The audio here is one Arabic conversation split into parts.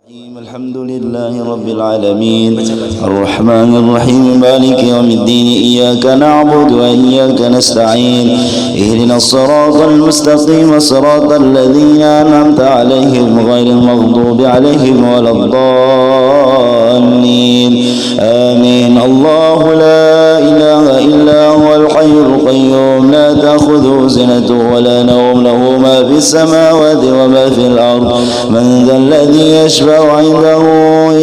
الحمد لله رب العالمين الرحمن الرحيم مالك يوم الدين إياك نعبد وإياك نستعين اهدنا الصراط المستقيم صراط الذين أنعمت عليهم غير المغضوب عليهم ولا الضالين آمين. الله لا إله إلا هو الحي القيوم لا تأخذه سنة ولا نوم له ما في السماوات وما في الأرض من ذا الذي يشفع عنده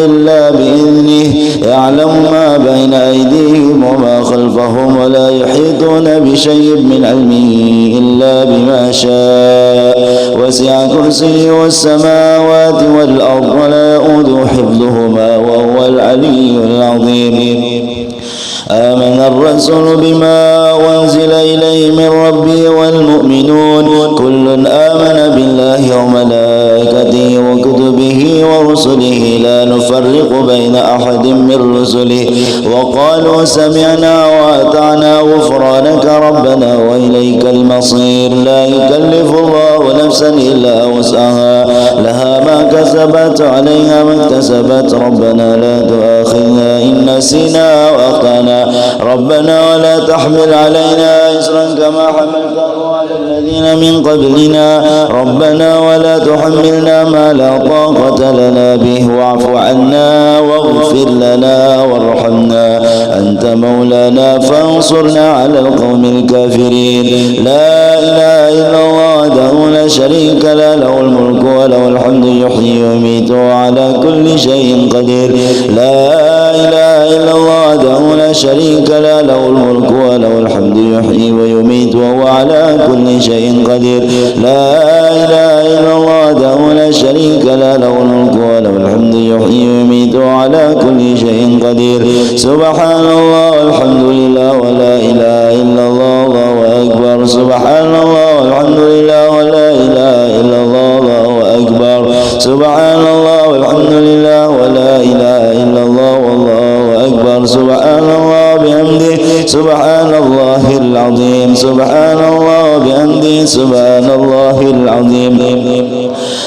إلا بإذنه يعلم ما بين أيديهم وما خلفهم ولا يحيطون بشيء من علمه إلا بما شاء وسع كرسيه السماوات والأرض ولا يؤوده حفظهما وهو العلي العظيم. آمن الرسول بما أنزل إليه من ربه والمؤمنون كل آمن بالله وملائكته وكتبه ورسله لا نفرق بين أحد من رسله وقالوا سمعنا وأطعنا غفرانك ربنا وإليك المصير. لا يكلف الله نفسا إلا وسعها لها ما كسبت عليها ما اكتسبت ربنا لا تؤاخذنا إن نسينا وأخطأنا ربنا ولا تحمل علينا إصرا كما حملته على الذين من قبلنا ربنا ولا تحملنا ما لا طاقة لنا به واعف عنا واغفر لنا وارحمنا أنت مولانا فانصرنا على القوم الكافرين. لا إله إلا الله وحده لا شريك له له الملك وله الحمد يحيي ويميت وعلى كل شيء قدير. لا إله إلا الله وحده لا شريك له له الملك وله الحمد يحيي ويميت وهو على كل شيء قدير. لا إله إلا الله وحده لا شريك له له الملك وله الحمد يحيي ويميت وهو على كل شيء قدير. سبحان الله والحمد لله ولا إله إلا الله الله أكبر. سبحان الله والحمد لله ولا إله إلا الله الله أكبر. سبحان الله والحمد لله ولا إله إلا الله والله أكبر. سبحان الله بحمده سبحان الله العظيم. سبحان الله بحمده سبحان الله العظيم.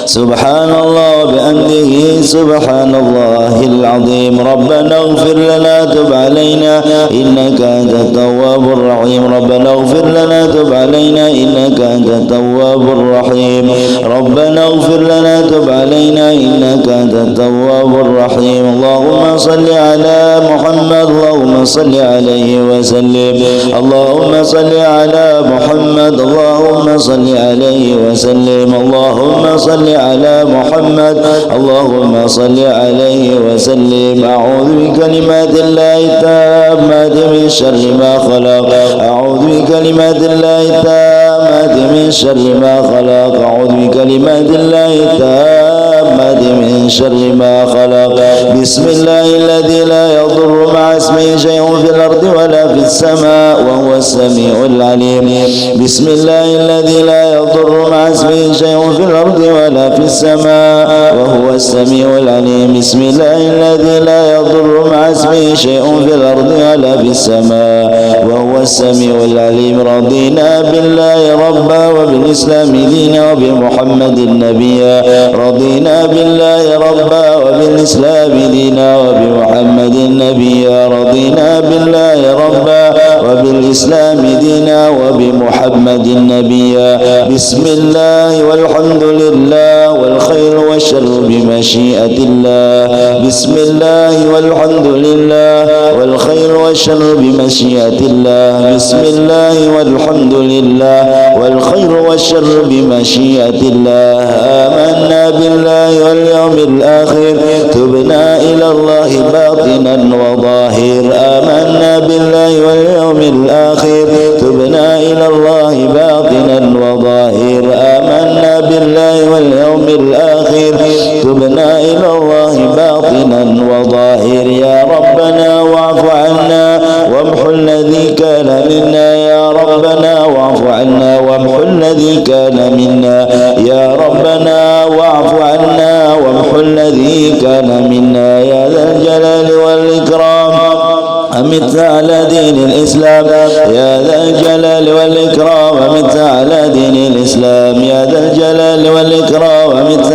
سبحان الله بحمده سبحان الله العظيم. ربنا اغفر لنا تب علينا إنك أنت التواب الرحيم. ربنا اغفر لنا تب علينا إنك أنت التواب الرحيم. ربنا اغفر لنا تب علينا إنك أنت التواب الرحيم. اللهم صل على محمد اللهم صل عليه وسلم. اللهم صل على محمد اللهم صل عليه وسلم. اللهم صل على محمد اللهم صل عليه وسلم. أعوذ بكلمات الله التامات من شر ما خلق. أعوذ بكلمات الله التامات من شر ما خلق. أعوذ بكلمات الله التامات من شر ما خلق. بسم الله الذي لا يضر مع اسمه شيء في الأرض ولا في السماء وهو السميع العليم. بسم الله الذي لا يضر مع اسمه شيء في الأرض ولا في السماء وهو السميع العليم. بسم الله الذي لا يضر مع اسمه شيء في الأرض ولا في السماء وهو السميع العليم. رضينا بالله ربا وبالإسلام دينا وبمحمد نبيا. رضينا بالله ربا وبالإسلام دينا وبمحمد نبيا. رضينا بالله ربا وبالإسلام دينا وبمحمد نبيا. بسم الله والحمد لله والخير والشر بمشيئة الله. بسم الله والحمد لله والخير والشر بمشيئة الله. بسم الله والحمد لله والخير والشر بمشيئة الله. آمنا بالله واليوم الآخر تبنا إلى الله باطنا وظاهر. آمنا بالله واليوم الآخر تبنا إلى الله باطنا وظاهر. آمنا بالله واليوم الآخر تبنا إلى الله باطنا وظاهر. يا ربنا واعف عنا وامحو الذي كان منا. يا ربنا واعف عنا وامحو الذي كان منا. يا ربنا واعف عنا وامحو الذي كان منا. يا ذا الجلال والإكرام أمت على دين الإسلام. يا ذا الجلال والإكرام أمت على دين الإسلام. يا ذا الجلال والإكرام أمت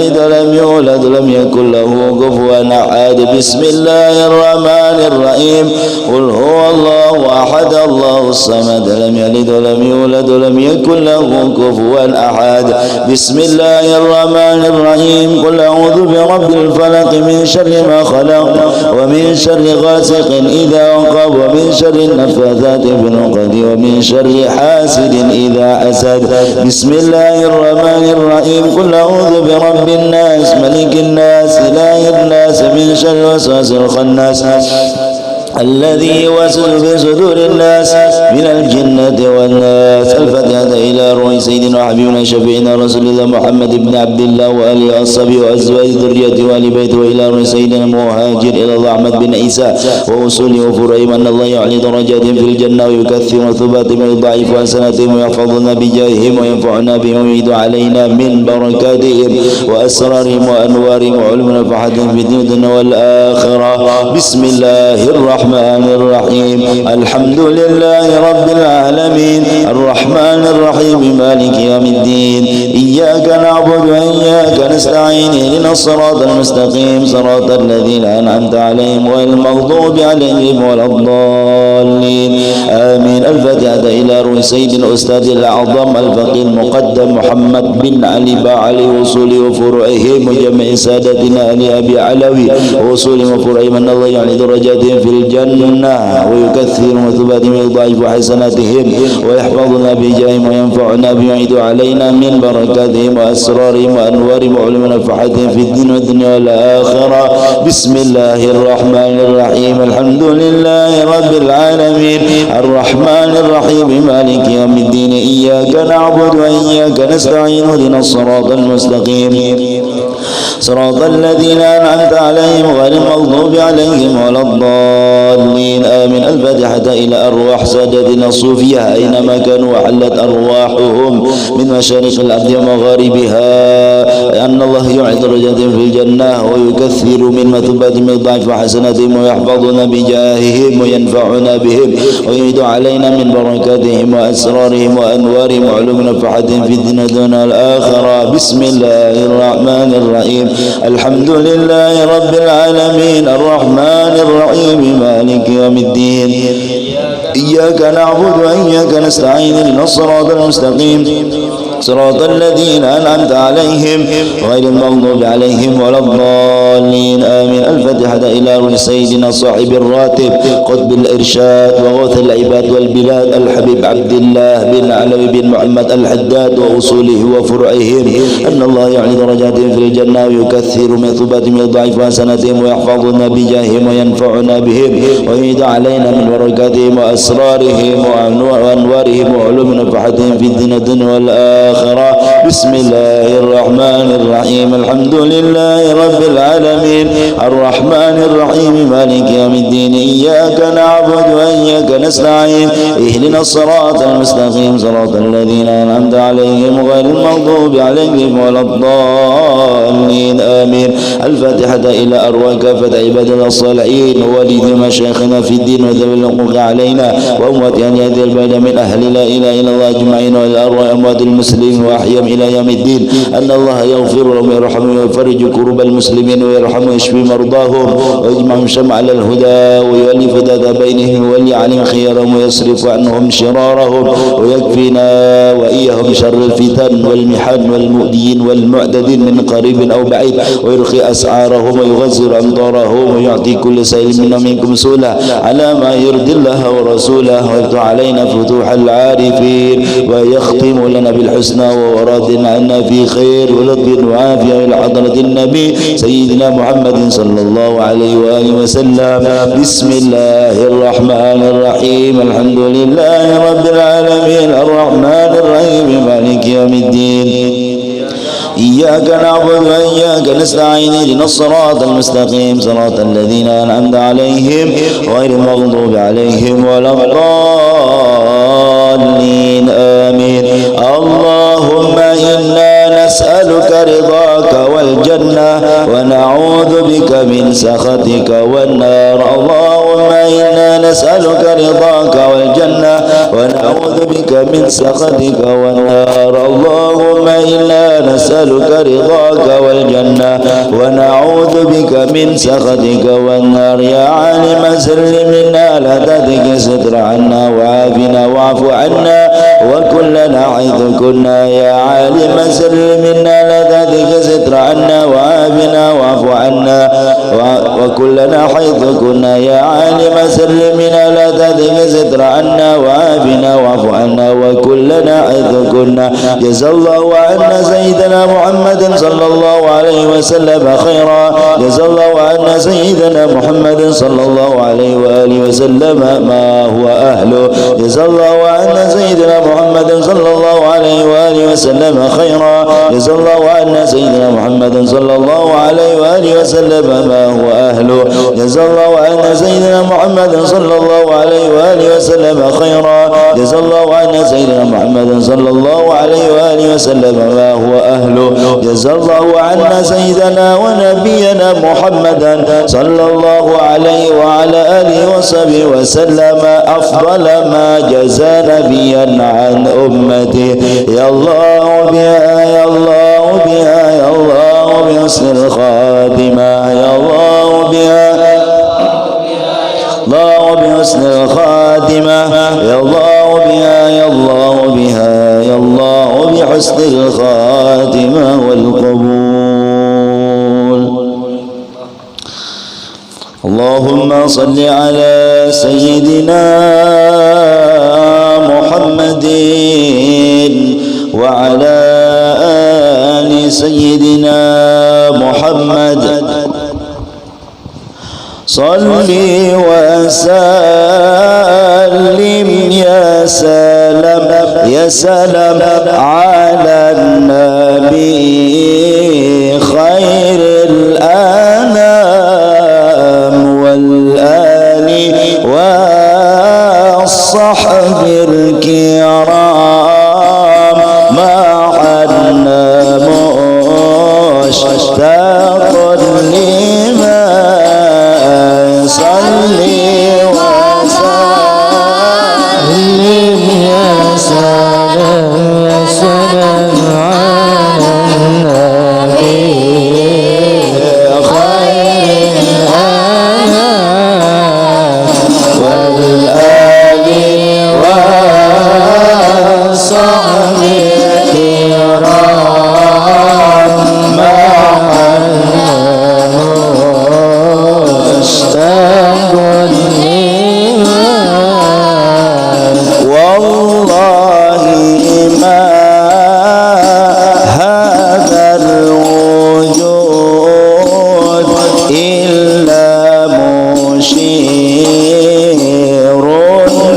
يلد ولم يولد ولم يكن له كفوا أحد. بسم الله الرحمن الرحيم. قل هو الله أحد الله الصمد لم يلد ولم يولد ولم يكن له كفوا أحد. بسم الله الرحمن الرحيم. قل أعوذ برب الفلق من شر ما خلق ومن شر غاسق إذا وقب ومن شر النفاثات في العقد ومن شر حاسد إذا حسد. بسم الله الرحمن الرحيم. قل أعوذ برب الناس ملك الناس إله الناس من شر الوسواس الخناس الذي يوسوس في صدور الناس من الجنة والناس. الفاتحة إلى روح سيدنا وحبيبنا شفيعنا رسول الله محمد بن عبد الله وآله وصحبه وأزواج ذريته وآل بيته وإلى روح سيدنا المهاجر إلى الله أحمد بن عيسى ووصوله وفرعهم أن الله يعلي درجاتهم في الجنة ويكثر ثباتهم ويضاعف حسناتهم ويحفظنا بجاههم وينفعنا بهم ويعيد علينا من بركاتهم وأسرارهم وأنوارهم وعلم نفحاتهم في الدنيا والآخرة. بسم الله الرحمن الرحيم. الحمد لله رب العالمين الرحمن الرحيم مالك يوم الدين. إياك نعبد وإياك نستعين اهدنا الصراط المستقيم صراط الذين أنعمت عليهم غير المغضوب عليهم ولا الضالين آمين. الفاتحة إلى روح سيد الأستاذ الأعظم الفقيه المقدم محمد بن علي باعلي وصوله وفروعهم وجميع سادتنا آل أبي علوي وصوله وفروعهم أن الله يعلي درجاتهم في الجنة ويكثر مثوباتهم ويضاعف حسناتهم ويحفظنا بجاههم وينفعنا بما يعيد علينا من بركاتهم وأسرارهم وأنوارهم وعلوم نفحاتهم في الدين والدنيا والآخرة. بسم الله الرحمن الرحيم. الحمد لله رب العالمين الرحمن الرحيم مالك يوم الدين. إياك نعبد وإياك نستعين اهدنا الصراط المستقيم صراط الذين أنعمت عليهم غير المغضوب عليهم ولا الضالين آمين. الفاتحة إلى أرواح سادتنا الصوفية أينما كانوا وحلت أرواحهم من مشارق الأرض ومغاربها أن الله يعيد درجاتهم في الجنة ويكثر من مثوباتهم ويضاعف حسناتهم ويحفظنا بجاههم وينفعنا بهم ويعيد علينا من بركاتهم وأسرارهم وأنوارهم وعلوم نفحاتهم في الدنيا والآخرة. بسم الله الرحمن الرحيم. الحمد لله رب العالمين الرحمن الرحيم مالك يوم الدين. إياك نعبد وإياك نستعين اهدنا الصراط المستقيم صراط الذين أنعمت عليهم غير المغضوب عليهم ولا الضالين آمين. الفاتحة إلى روح سيدنا صاحب الراتب قطب الإرشاد وغوث العباد والبلاد الحبيب عبد الله بن علوي بن محمد الحداد وأصوله وفرعهم أن الله يعلي درجاتهم في الجنة ويكثر مثوباتهم ويضاعف حسناتهم ويحفظنا بجاههم وينفعنا بهم ويعيد علينا من بركاتهم وأسرارهم وأنوارهم وعلوم نفحاتهم في الدنيا والآخرة. بسم الله الرحمن الرحيم. الحمد لله رب العالمين الرحمن الرحيم مالك يوم الدين. إياك نعبد وإياك نستعين اهدنا الصراط المستقيم صراط الذين أنعمت عليهم غير المغضوب عليهم ولا الضالين آمين. الفاتحة إلى أرواح كافة عبادنا الصالحين ووليد مشايخنا في الدين وذوي الحقوق علينا وأموات هذه البلد من أهل لا إله إلا الله أجمعين وإلى أرواح أموات المسلمين وأحياهم إلى يوم الدين أن الله يغفر لهم ويرحمهم ويفرج كرب المسلمين ويرحم ويشفي مرضاهم ويجمعهم شمع على الهدى ويؤلف ذات بينهم ويولي عليهم خيرهم ويصرف عنهم شرارهم ويكفينا وإياهم شر الفتن والمحن والمؤذين والمعتدين من قريب أو بعيد ويرخي أسعارهم ويغزر أمطارهم ويعطي كل سائل منا منكم سؤلا على ما يرضي الله ورسوله ويفتح علينا فتوح العارفين ويختم لنا بالحسنى ووراد عنا في خير ولطف وعافية إلى حضرة النبي سيدنا محمد صلى الله عليه وآله وسلم. بسم الله الرحمن الرحيم. الحمد لله رب العالمين الرحمن الرحيم مالك يوم الدين. إياك نعبد وإياك نستعين اهدنا الصراط المستقيم صراط الذين أنعمت عليهم غير المغضوب عليهم ولا الضالين آمين. اللهم إنا نسألك رضاك والجنة ونعوذ بك من سخطك والنار. اللهم إنا نسألك رضاك والجنة ونعوذ بك من سخطك والنار. اللهم إنا نسألك رضاك والجنة ونعوذ بك من سخطك والنار. يا عالم سر منا لا تهتك ستر عنا وعافنا واعف عنا وكلنا حيث كنا. يا عالم سر منا لا تهتك ستر عنا وعافنا واعف عنا وكلنا حيث كنا. يا عالم سر منا لا تهتك ستر عنا وعافنا واعف عنا وكلنا حيث كنا. جزا الله عنا سيدنا محمد صلى الله عليه وسلم خيرا. جزا الله عنا سيدنا محمد صلى الله عليه وآله وسلم ما هو أهله. جزا الله عنا سيدنا محمد صلى الله عليه وآله وسلم خيرا. جزا الله عنا سيدنا محمد صلى الله عليه وآله وسلم ما هو أهله. جزا الله عنا سيدنا محمد صلى الله عليه وآله وسلم خيرا. جزا الله عنا سيدنا محمد صلى الله عليه وآله وسلم ما هو أهله. جزا الله عنا سيدنا ونبينا محمدا صلى الله عليه وعلى آله وصحبه وسلم أفضل ما جزى نبيا عن أمته. يا الله بها يا الله بها يا الله بحسن الخاتمة. يا الله بها الله بحسن الخاتمة. يا الله بها يا الله بها يا الله بحسن الخاتمة والقبول. اللهم صل على سيدنا محمد وعلى آل سيدنا محمد. صل وسلم يا سلام يا سلام على النبي خير الأنام والآل والصحب الكرام معنا مشتاق لما صلي وسلم يا سلام يا سلام على النبي خير الأنام والآل والصحب الكرام معنا مشتاق لما والله ما هذا الوجود إلا مشير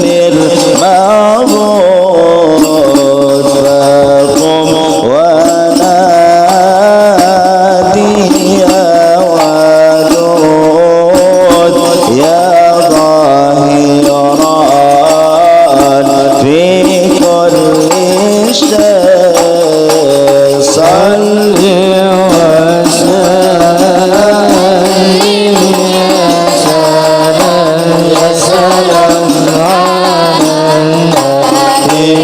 للمعبود. فقم ونادي يا ودود يا ظاهرا في كل شيء. صل وسلم يا سلام على النبي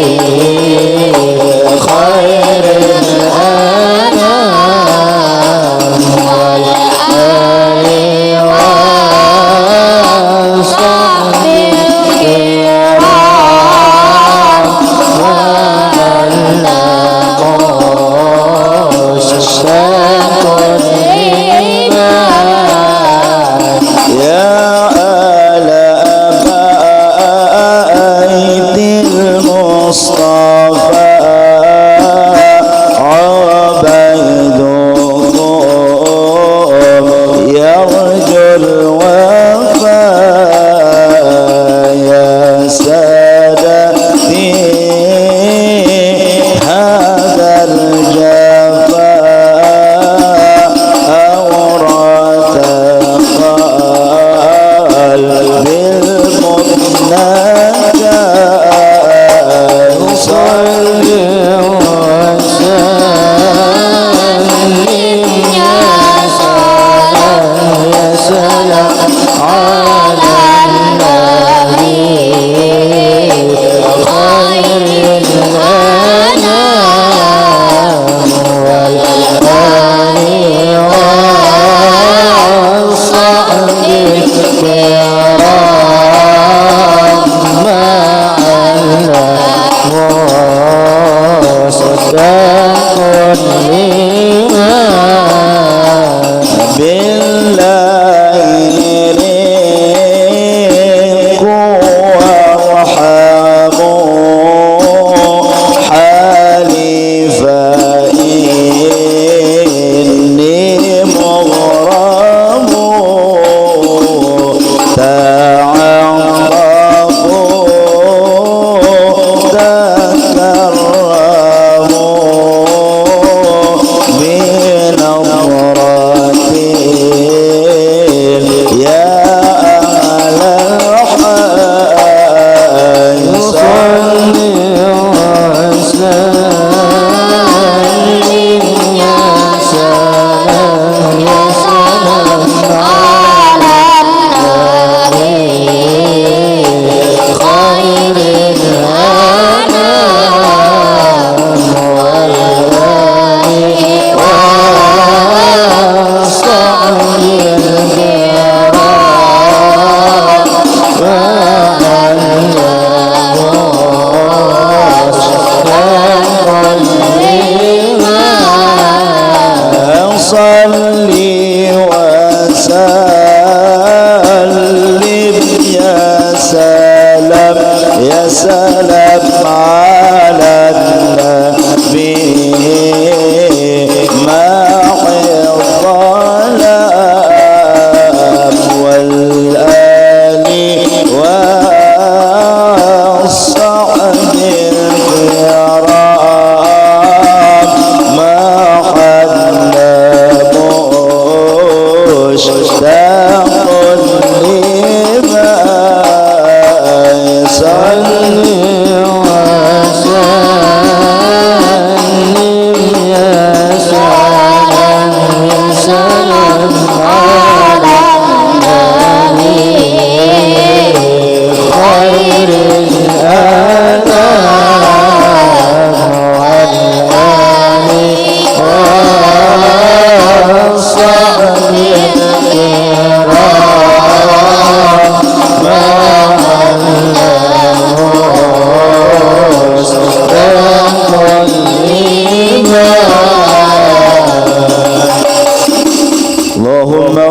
خير الأنام والآل والصحب الكرام معنا مشتاق لما يا آل بيت المصطفى عبيدكم يرجو الوفاء. يا سادتي هذا الجفاء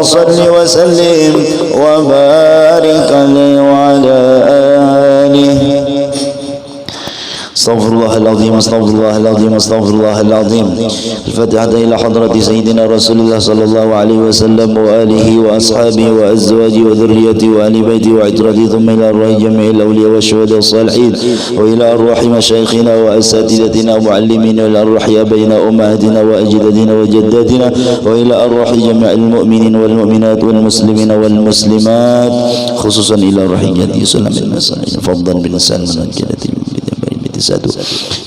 صل وسلم وبارك عليه وعلى آله. استغفر الله العظيم استغفر الله العظيم استغفر الله العظيم. الفاتحة إلى حضرة سيدنا رسول الله صلى الله عليه وسلم وآله وأصحابه وأزواجه وذريته وآل بيته وعترته، ثم إلى أرواح جميع الأولياء والشهداء والصالحين، وإلى أرواح مشايخنا وأساتذتنا ومعلمينا، وإلى أرواح آبائنا وأمهاتنا وأجدادنا وجداتنا، وإلى أرواح جميع المؤمنين والمؤمنات والمسلمين والمسلمات، خصوصا إلى أرواح جدي سلام المسلمين فضلا بلسان من جدتي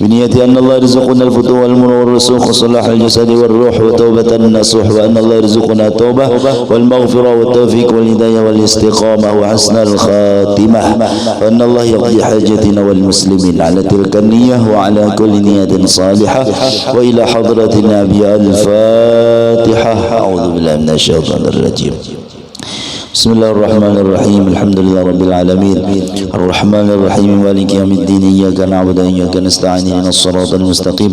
بنية أن الله يرزقنا الفتوح والمنور والرسوخ وصلاح الجسد والروح وتوبة النصوح، وأن الله يرزقنا التوبة والمغفرة والتوفيق والهداية والاستقامة وحسن الخاتمة، وأن الله يقضي حاجتنا والمسلمين على تلك النية وعلى كل نية صالحة. وإلى حضرة النبي الفاتحة. أعوذ بالله من الشيطان الرجيم. بسم الله الرحمن الرحيم. الحمد لله رب العالمين الرحمن الرحيم مالك يوم الدين. إياك نعبد وإياك نستعين اهدنا الصراط المستقيم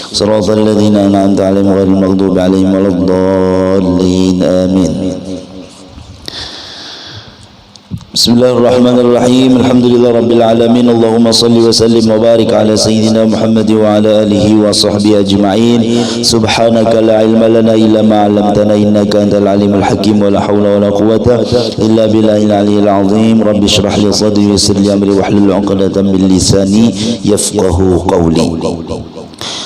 صراط الذين أنعمت عليهم غير المغضوب عليهم ولا الضالين آمين. بسم الله الرحمن الرحيم الحمد لله رب العالمين اللهم صل وسلم وبارك على سيدنا محمد وعلى آله وصحبه أجمعين. سبحانك لا علم لنا إلا ما علمتنا إنك أنت العليم الحكيم ولا حول ولا قوة إلا بالله العلي العظيم. رب اشرح لي صدري ويسر لي أمري واحلل عقدة من لساني يفقه قولي.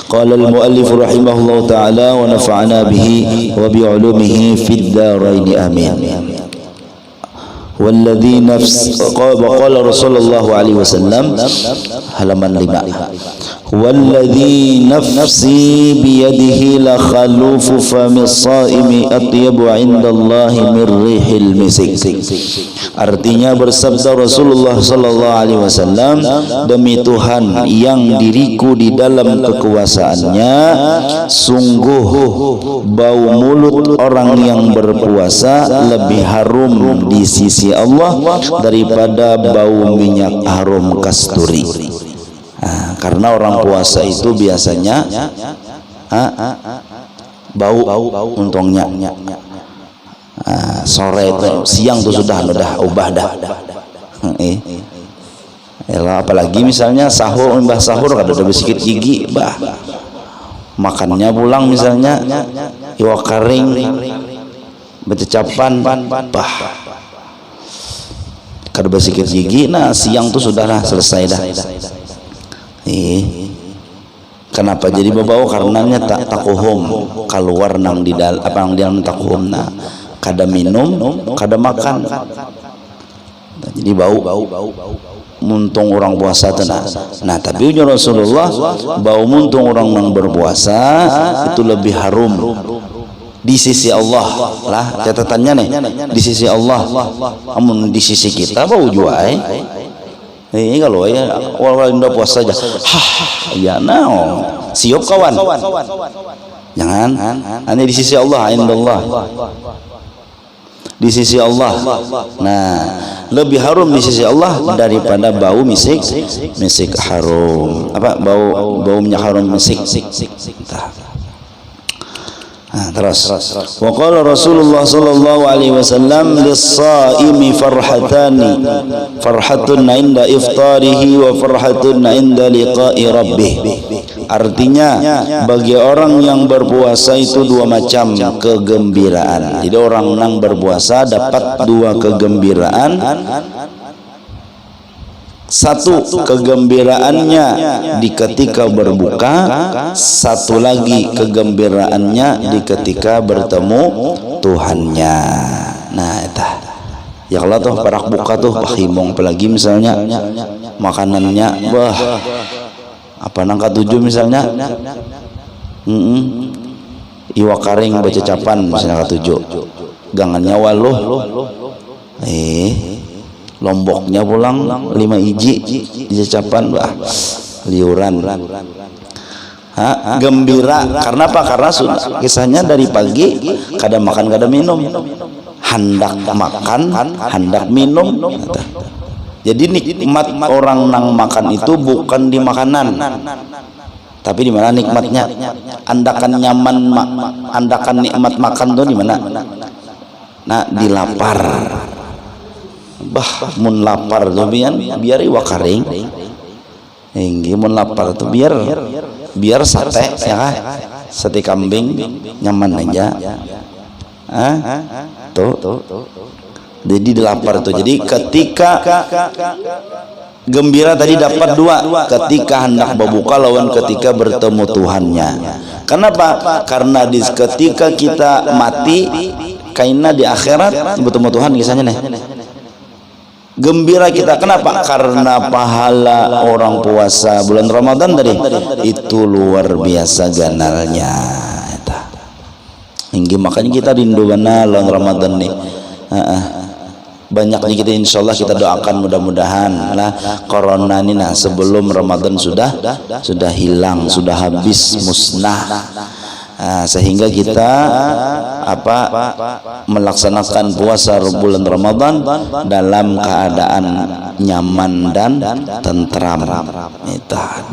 قال المؤلف رحمه الله تعالى ونفعنا به وبعلومه في الدارين آمين. والذي نفس قال رسول الله عليه وسلم halaman 5 والذي نفسي بيده لخلوف فم الصائم أطيب عند الله من ريح المسك. Artinya bersabda Rasulullah sallallahu alaihi wasallam, demi Tuhan yang diriku di dalam kekuasaannya, sungguh bau mulut orang yang berpuasa lebih harum di sisi Allah daripada bau minyak harum kasturi. Karena orang puasa itu biasanya bau untungnya. Sore itu, siang tuh sudah ubah dah. Apalagi misalnya sahur, mbah sahur kada ada sedikit gigi, bah makannya pulang misalnya iwak kering, bercecapan, bah kada sedikit gigi. Nah siang tuh sudah selesai dah. Kenapa jadi berbau? Karenanya takuhum keluar nang di dalam apa yang dalam takuhum, nah kada minum kada makan, jadi bau muntung orang puasa tenang. Nah tapi ujar Rasulullah, bau muntung orang yang berpuasa itu lebih harum di sisi Allah lah. Catatannya nih, di sisi Allah. Amun di sisi kita bau juai. Ini kalau ya orang udah puasa aja, ya nao siop kawan, jangan. Hanya di sisi Allah, indallah, di sisi Allah. Nah lebih harum di sisi Allah daripada bau misik harum. Apa bau minyak harum misik. Terus wa qala Rasulullah sallallahu alaihi wasallam lis-shaimi farhatani, farhatun 'inda iftarihi wa farhatun 'inda liqa'i rabbih. Artinya bagi orang yang berpuasa itu dua macam kegembiraan. Jadi orang yang berpuasa dapat dua kegembiraan. Satu kegembiraannya di ketika berbuka, satu lagi kegembiraannya di ketika bertemu Tuhannya. Nah itu ya kalau tuh parak buka tuh pahimong, apalagi misalnya makanannya wah apa nangka 7 misalnya iwak karing bercecapan misalnya nangka 7, gangannya waluh lomboknya pulang 5 iji dicecapan, wah liuran. Gembira karena apa? Karena kisahnya dari pagi kada makan kada minum, hendak makan hendak minum. Jadi nikmat orang nang makan itu bukan di makanan, tapi di mana nikmatnya. Andakan nyaman, andakan nikmat makan tuh di mana? nah dilapar bah mun lapar tuh biar iwa karing hingga mun lapar tuh biar sate ya kah sate kambing nyaman aja tuh jadi dilapar tuh. Jadi ketika gembira tadi dapat dua, ketika hendak berbuka lawan ketika bertemu Tuhannya. Kenapa? Karena ketika kita mati kaina di akhirat bertemu Tuhan kisahnya nih. Gembira kita kenapa? Karena pahala orang puasa bulan Ramadan tadi itu luar biasa ganalnya. Hingga makanya kita rindu benar bulan Ramadan nih. Banyak nih kita insyaallah kita doakan mudah-mudahan lah corona ini nah sebelum Ramadan sudah hilang, sudah habis musnah. Sehingga kita melaksanakan puasa bulan Ramadan dalam keadaan nyaman dan tentram,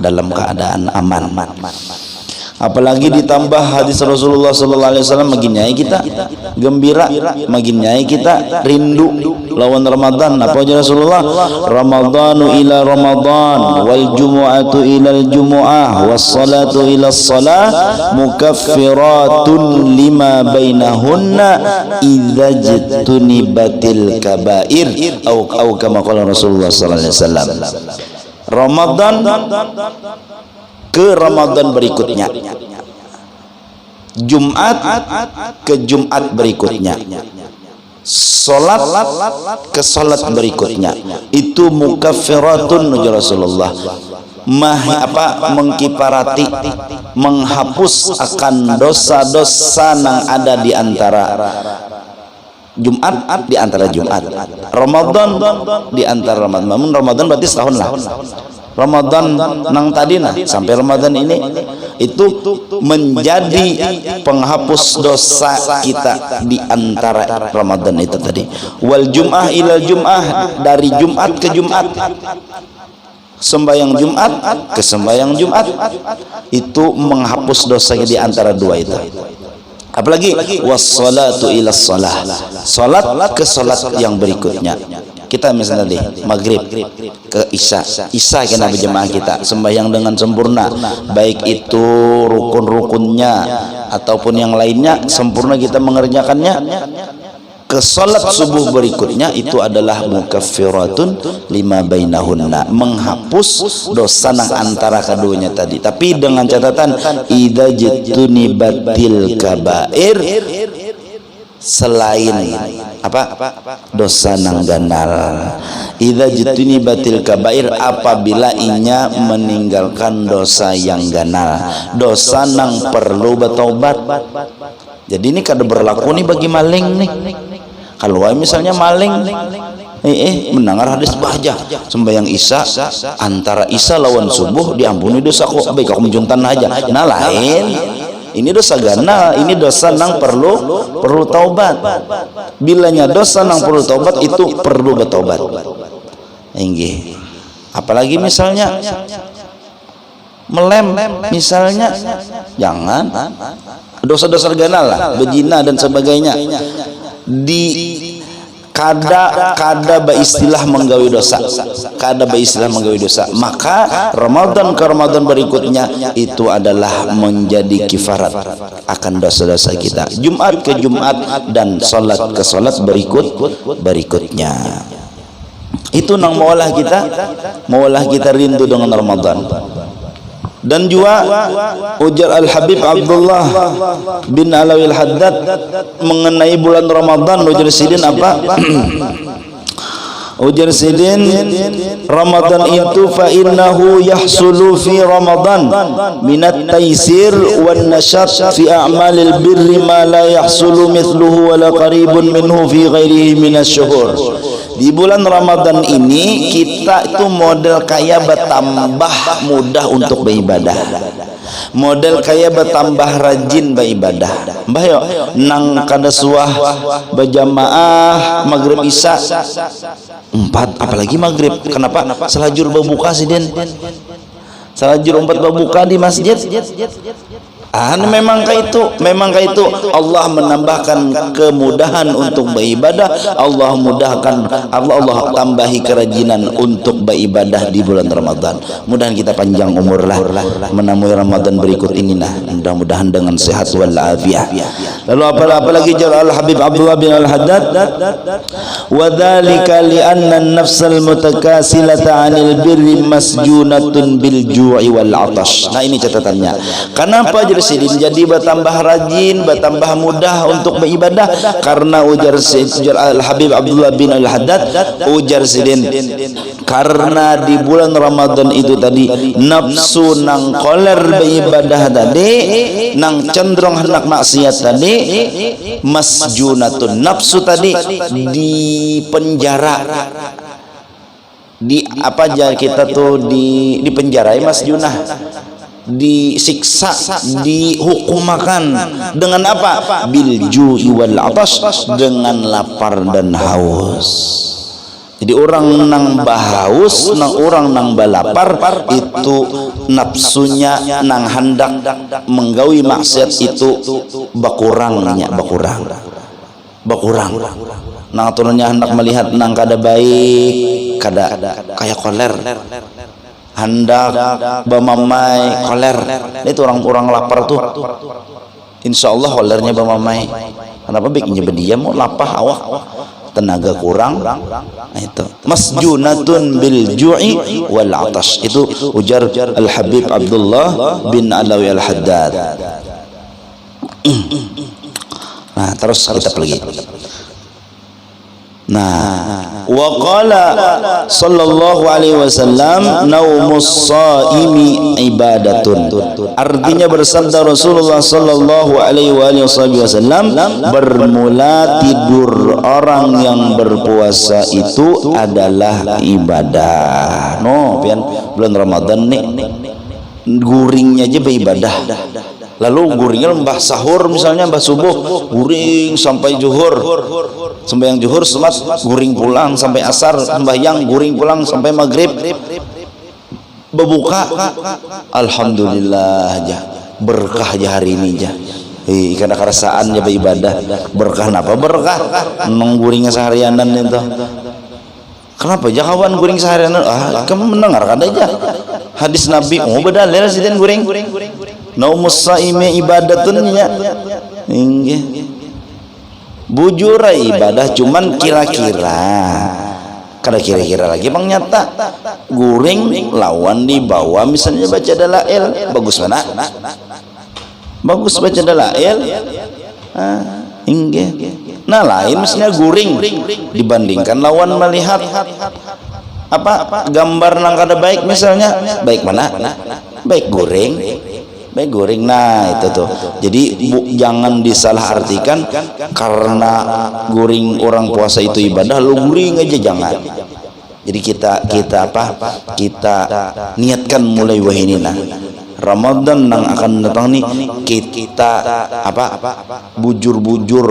dalam keadaan aman. Apalagi ditambah hadis Rasulullah sallallahu alaihi wasallam maginyai kita gembira, maginyai kita rindu lawan Ramadan. Apa aja Rasulullah? Ramadhanu ila Ramadan wal jumu'atu ila al jumu'ah was salatu ila salah mukaffiratun lima bainahunna idza jtunibatil kabair au kama qala Rasulullah sallallahu alaihi wasallam. Ramadan ke Ramadan berikutnya, Jumat ke Jumat berikutnya, salat ke salat berikutnya, itu mukaffiratun nuju Rasulullah mengkiparati, menghapus akan dosa-dosa yang ada di antara Jumat di antara Jumat, Ramadan di antara Ramadan. Namun Ramadan berarti setahun lah. Ramadan nang tadi nah sampai Ramadan ini itu menjadi penghapus dosa kita di antara Ramadan itu tadi. Wal jum'ah ila jum'ah, dari Jumat ke Jumat, sembahyang Jumat ke sembahyang Jumat, itu menghapus dosa di antara dua itu. Apalagi wassalatu ila shalah, salat ke salat yang berikutnya. Kita misalnya tadi maghrib ke isya kena berjamaah kita sembahyang dengan sempurna, baik itu rukun-rukunnya ataupun yang lainnya sempurna kita mengerjakannya. Ke salat subuh berikutnya itu adalah mukaffiratun lima bainahunna, menghapus dosa nang antara keduanya tadi, tapi dengan catatan idza jtunibatil kabair, selain dosa nang ganal. Idza jtunibatil kabair, apabila inya meninggalkan dosa yang ganal, dosa nang perlu bertobat. Jadi ini kada berlaku nih bagi maling nih. Kalau misalnya maling mendengar hadis bahja sembahyang isya, antara isya lawan subuh diampuni dosa kok, baik aku menjuntan aja. Nah lain, ini dosa ganal, ini dosa nang perlu taubat. Bilanya dosa nang perlu taubat itu perlu bertobat. Inggih. Apalagi misalnya melem misalnya, jangan. Dosa-dosa ganal lah, bezina dan sebagainya. Di kada beristilah menggawi dosa, maka Ramadan ke Ramadan berikutnya itu adalah menjadi kifarat akan dosa-dosa kita, Jumat ke Jumat dan salat ke salat berikutnya. Itu nang maulah kita rindu dengan Ramadan. Dan juga ujar Al-Habib Abdullah bin Alawil Haddad mengenai bulan Ramadan, ujar Sidin apa? Ujar Sidin, Ramadan itu fa innahu yahsulu fi Ramadan minat taysir wan nashat fi a'malil birri ma la yahsulu mithluhu wa la qaribun minhu fi ghairihi minas syuhur. Di bulan Ramadan ini kita itu model kaya bertambah mudah untuk beribadah, model kaya bertambah rajin beribadah. Mbah yo nang kada suah berjamaah maghrib isya 4, apalagi maghrib. Kenapa? Selajur berbuka sih Den, selajur 4 berbuka di masjid. Memangkah itu Allah menambahkan kemudahan untuk beribadah. Allah tambahi kerajinan untuk beribadah di bulan Ramadan. Mudahan kita panjang umurlah menemui Ramadan berikut ini nah. Mudah-mudahan dengan sehat wal afiah. Lalu apalagi jar Al Habib Abdullah bin Al Haddad, wa dzalika li anna an-nafsal mutakasilata 'anil birri masjunatun bil ju'i wal 'atash. Nah ini catatannya. Kenapa jadi bertambah rajin, bertambah mudah untuk beribadah? Karena ujar Al Habib Abdullah bin Al Haddad, ujar sidin, karena di bulan Ramadan itu tadi nafsu nang koler beribadah tadi, nang cenderung hendak maksiat tadi, masjunatun, nafsu tadi di penjara. Di apa aja kita tuh di penjara ya masjunah, disiksa, dihukum makan dengan apa? Bil ju'i wal 'atash, dengan lapar dan haus. Jadi orang nang bahaus, orang nang balapar itu nafsunya nang hendak menggawi maksiat itu bakurang. Nang turunnya hendak melihat nang kada baik, kada kayak koler, hendak bamamai koler. Itu orang-orang lapar tuh insya Allah kolernya bamamai. Kenapa bikinnya berdiam mau lapah awak, tenaga kurang. Nah, itu masjunatun bil ju'i wal 'atash. Itu ujar Al Habib Abdullah bin Alawi Al Haddad. Nah terus kita pergi. Nah, wa qala sallallahu alaihi wasallam, naumus shaimi ibadatun. Artinya bersabda Rasulullah sallallahu alaihi wasallam, bermula tidur orang yang berpuasa itu adalah ibadah. No, pian bulan Ramadan nih guringnya aja beribadah. Lalu guringnya mbah sahur misalnya, mbah subuh guring sampai zuhur, sembahyang zuhur semat guring pulang sampai asar, sembahyang guring pulang sampai maghrib, berbuka alhamdulillah aja, berkah aja hari ini aja. Karena kerasaan aja beribadah, berkah napa berkah nong guringnya seharianan itu. Kenapa jakawan guring seharian? Kamu mendengarkan aja hadis Nabi, bedalil sidin guring. Naumus shaimi ibadatun nya. Inggih. Bujur ibadah, cuman kira-kira. Kada kira-kira lagi bang nyata. Guring lawan di bawah misalnya baca dalail, bagus mana? Bagus baca dalail. Inggih. Nah lain misalnya guring dibandingkan lawan melihat apa gambar nang kada baik misalnya, baik mana? Baik guring. Nah itu tuh. Jadi jangan disalahartikan karena guring orang puasa itu ibadah, lu guring aja jangan. Jadi kita niatkan mulai wahinina Ramadan yang akan datang nih, kita bujur-bujur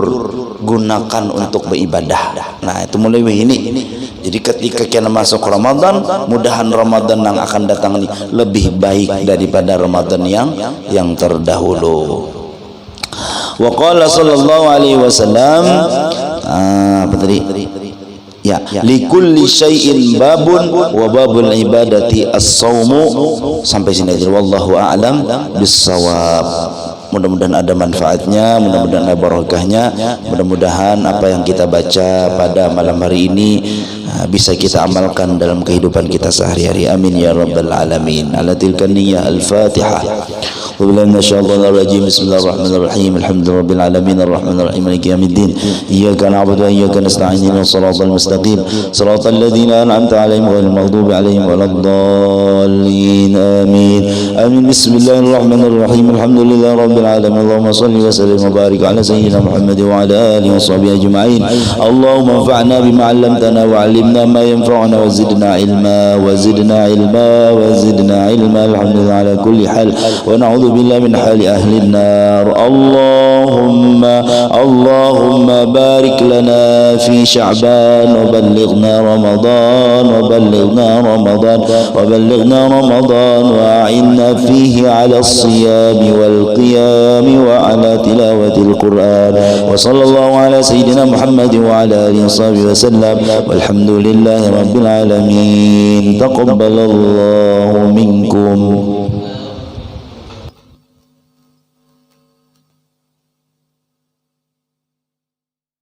gunakan untuk beribadah. Nah itu mulai ini. Jadi ketika kita masuk Ramadan, mudahan Ramadan yang akan datang ini lebih baik daripada Ramadan yang terdahulu. Wa qala sallallahu alaihi wasallam, apa tadi? Ya, likulli syai'in babun wa babul ibadati as-shaumu. Sampai sini aja, wallahu a'lam bis-shawab. Mudah-mudahan ada manfaatnya, mudah-mudahan ada barakahnya, mudah-mudahan apa yang kita baca pada malam hari ini bisa kita amalkan dalam kehidupan kita sehari-hari. Amin ya rabbal alamin. Ala tilka niyyah al-Fatihah. Wabillahi minasyaitonir rajim. Bismillahirrahmanirrahim. Alhamdulillahirabbil alamin arrahmanir rahim maliki yaumiddin. Iyyaka na'budu wa iyyaka nasta'in. Ihdinas siratal mustaqim. Siratal ladzina an'amta 'alaihim ghairil maghdubi 'alaihim waladdallin. Amin. Amin. Bismillahirrahmanirrahim. Alhamdulillahirabbil alamin. Allahumma shalli wa sallim wa barik ala sayyidina Muhammad wa ala alihi wa sahbihi ajma'in. Allahumma anfa'na bima 'allamtana wa 'allimna ma yanfa'una wa zidna ilma wa zidna ilma wa zidna ilma. Alhamdulillah ala kulli hal wa na'udzu بالله من حال أهل النار. اللهم بارك لنا في شعبان وبلغنا رمضان وأعنا فيه على الصيام والقيام الصيام وعلى تلاوة القرآن. وصلى الله على سيدنا محمد وعلى آله وصحبه وسلم، والحمد لله رب العالمين. تقبل الله